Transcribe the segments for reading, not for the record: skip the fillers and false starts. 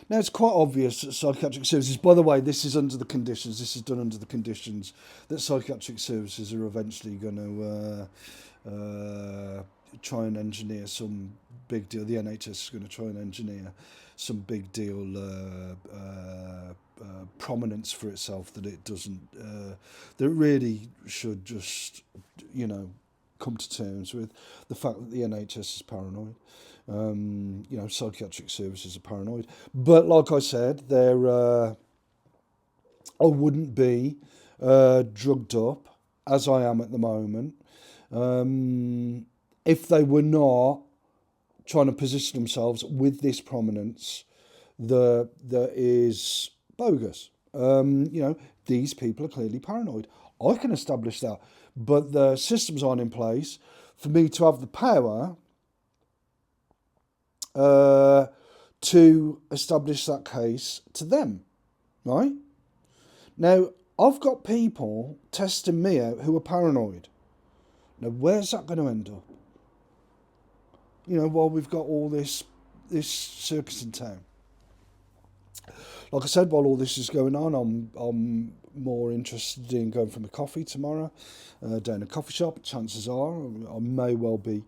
Now, it's quite obvious that psychiatric services, by the way, this is under the conditions, this is done under the conditions that psychiatric services are eventually going to try and engineer some big deal. The NHS is going to try and engineer some big deal prominence for itself that it doesn't, that it really should just, come to terms with the fact that the NHS is paranoid. Psychiatric services are paranoid. But like I said, I wouldn't be drugged up as I am at the moment if they were not trying to position themselves with this prominence that is bogus. These people are clearly paranoid. I can establish that, but the systems aren't in place for me to have the power to establish that case to them, right? Now, I've got people testing me out who are paranoid. Now, where's that going to end up? While we've got all this circus in town. Like I said, while all this is going on, I'm more interested in going for my coffee tomorrow down a coffee shop. Chances are I may well be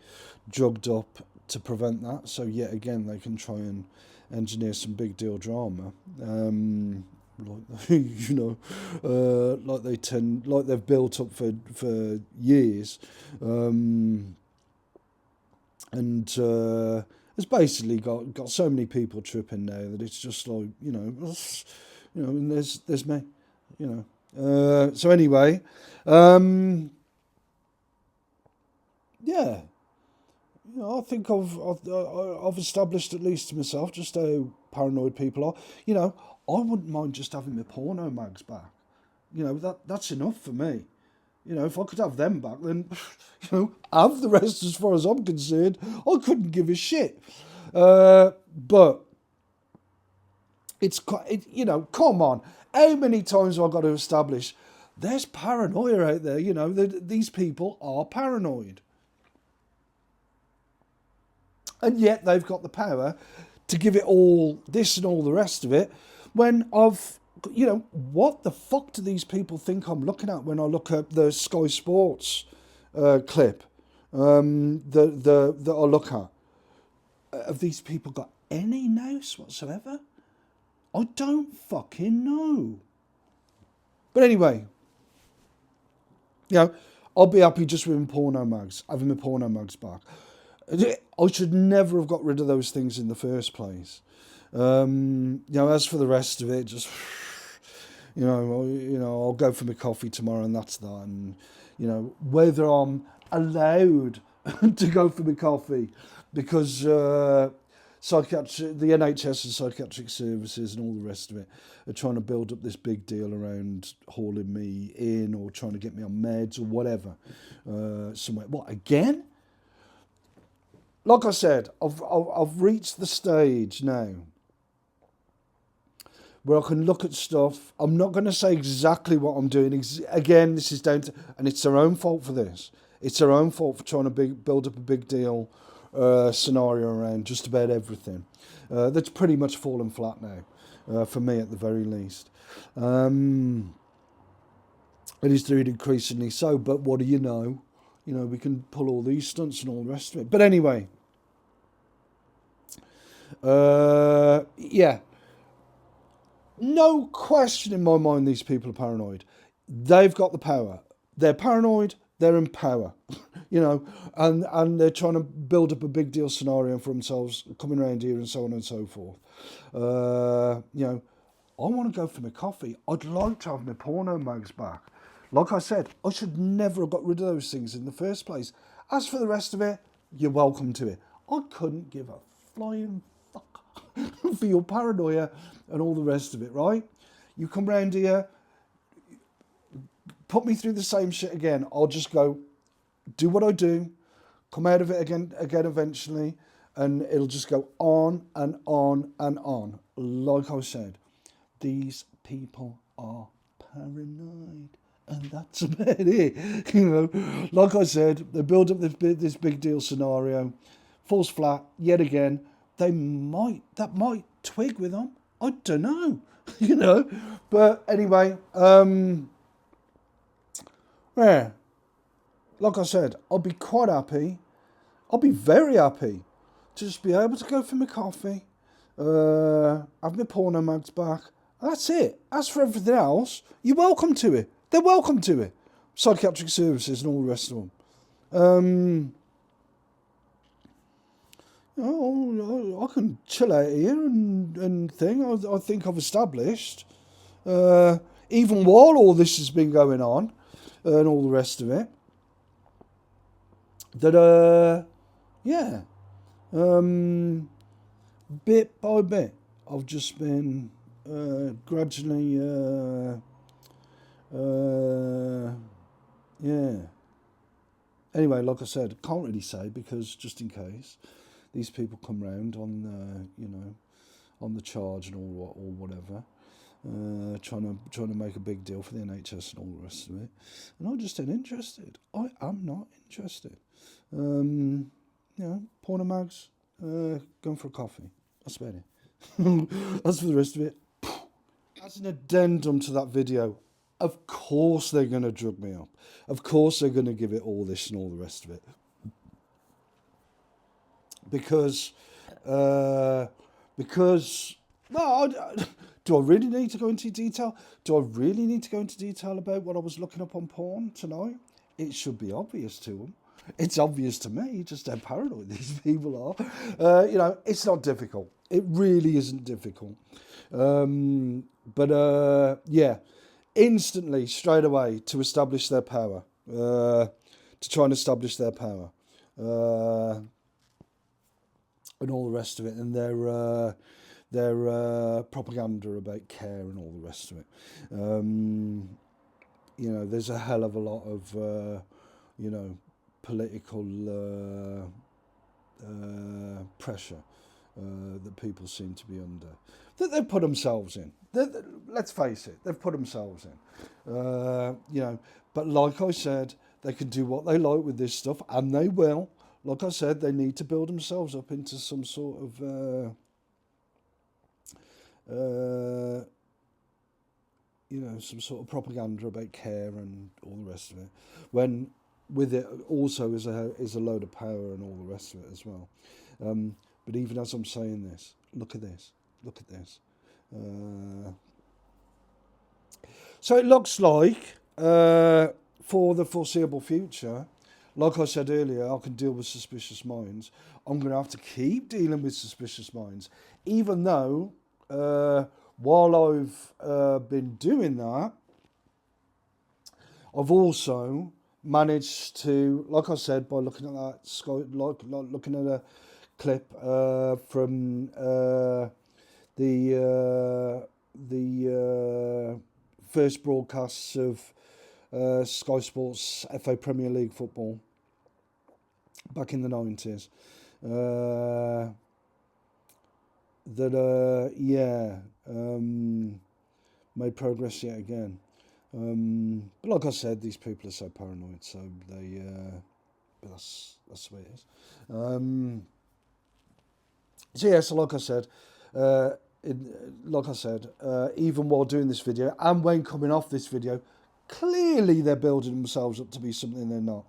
drugged up to prevent that. So yet again, they can try and engineer some big deal drama. Like they've built up for years, and it's basically got so many people tripping now that it's just like and there's me, So anyway, yeah. I think I've established at least to myself just how paranoid people are. I wouldn't mind just having my porno mags back. That's enough for me. If I could have them back, then have the rest as far as I'm concerned. I couldn't give a shit. But it's quite, come on. How many times have I got to establish there's paranoia out there? These people are paranoid. And yet they've got the power to give it all this and all the rest of it when what the fuck do these people think I'm looking at when I look at the Sky Sports clip that I look at? Have these people got any nous whatsoever? I don't fucking know. But anyway, I'll be happy just with my porno mags, having my porno mags back. I should never have got rid of those things in the first place. As for the rest of it, just I'll go for my coffee tomorrow, and that's that. And whether I'm allowed to go for my coffee because the NHS and psychiatric services and all the rest of it are trying to build up this big deal around hauling me in or trying to get me on meds or whatever somewhere. What again? Like I said, I've reached the stage now where I can look at stuff. I'm not going to say exactly what I'm doing. Again, this is down to, and it's their own fault for this. It's their own fault for trying to build up a big deal scenario around just about everything. That's pretty much fallen flat now, for me at the very least. It is doing increasingly so, but what do you know? We can pull all these stunts and all the rest of it. But anyway, yeah. No question in my mind these people are paranoid. They've got the power. They're paranoid, they're in power. And they're trying to build up a big deal scenario for themselves, coming around here and so on and so forth. I want to go for my coffee. I'd like to have my porno mags back. Like I said, I should never have got rid of those things in the first place. As for the rest of it, you're welcome to it. I couldn't give a flying fuck for your paranoia and all the rest of it, right? You come round here, put me through the same shit again. I'll just go, do what I do, come out of it again eventually, and it'll just go on and on and on. Like I said, these people are paranoid. And that's about it. Like I said, they build up this big deal scenario, falls flat yet again. That might twig with them. I don't know, you know. But anyway, yeah, like I said, I'll be quite happy. I'll be very happy to just be able to go for my coffee, have my porno mags back. That's it. As for everything else, you're welcome to it. They're welcome to it. Psychiatric services and all the rest of them. I can chill out here and thing. I think I've established, even while all this has been going on and all the rest of it, that, yeah, bit by bit, I've just been gradually, yeah. Anyway, like I said, can't really say because just in case these people come round on, on the charge and all or whatever, trying to make a big deal for the NHS and all the rest of it, and I just ain't interested. I am not interested. Porno mags, going for a coffee. That's about it. As for the rest of it, as an addendum to that video, of course they're going to drug me up. Of course they're going to give it all this and all the rest of it. Because, no, do I really need to go into detail? Do I really need to go into detail about what I was looking up on porn tonight? It should be obvious to them. It's obvious to me just how paranoid these people are. It's not difficult. It really isn't difficult. Yeah, instantly, straight away, to establish their power, to try and establish their power, and all the rest of it, and their propaganda about care and all the rest of it. There's a hell of a lot of, political pressure that people seem to be under, that they've put themselves in. Let's face it, they've put themselves in. But like I said, they can do what they like with this stuff, and they will. Like I said, they need to build themselves up into some sort of, some sort of propaganda about care and all the rest of it. When with it also is a load of power and all the rest of it as well. But even as I'm saying this, look at this. So it looks like, for the foreseeable future, like I said earlier, I can deal with suspicious minds. I'm going to have to keep dealing with suspicious minds, even though while I've been doing that, I've also managed to, like I said, by looking at that, looking at a clip from the first broadcasts of Sky Sports FA Premier League football back in the 90s. Made progress yet again. But like I said, these people are so paranoid, so they. But that's the way it is. So like I said, even while doing this video and when coming off this video, clearly they're building themselves up to be something they're not.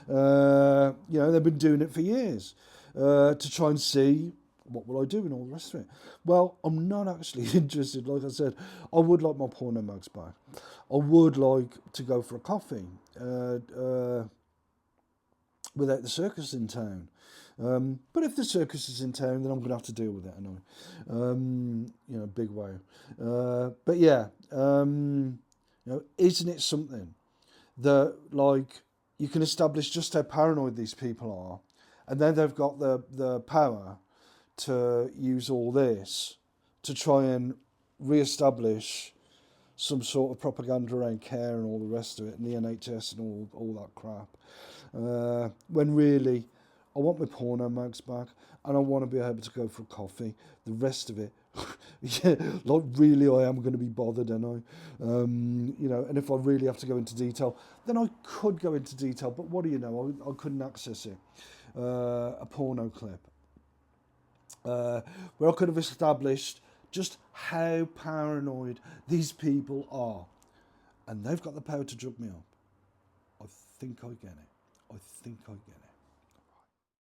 They've been doing it for years to try and see what will I do and all the rest of it. Well, I'm not actually interested. Like I said, I would like my porno mags back. I would like to go for a coffee without the circus in town. But if the circus is in town, then I'm going to have to deal with it, I know. Big way. But yeah, isn't it something that, like, you can establish just how paranoid these people are, and then they've got the power to use all this to try and re-establish some sort of propaganda around care and all the rest of it, and the NHS and all that crap. When really, I want my porno mags back, and I want to be able to go for a coffee. The rest of it, really, I am going to be bothered, and and if I really have to go into detail, then I could go into detail. But what do you know? I couldn't access it. A porno clip where I could have established just how paranoid these people are. And they've got the power to drug me up. I think I get it. I think I get it.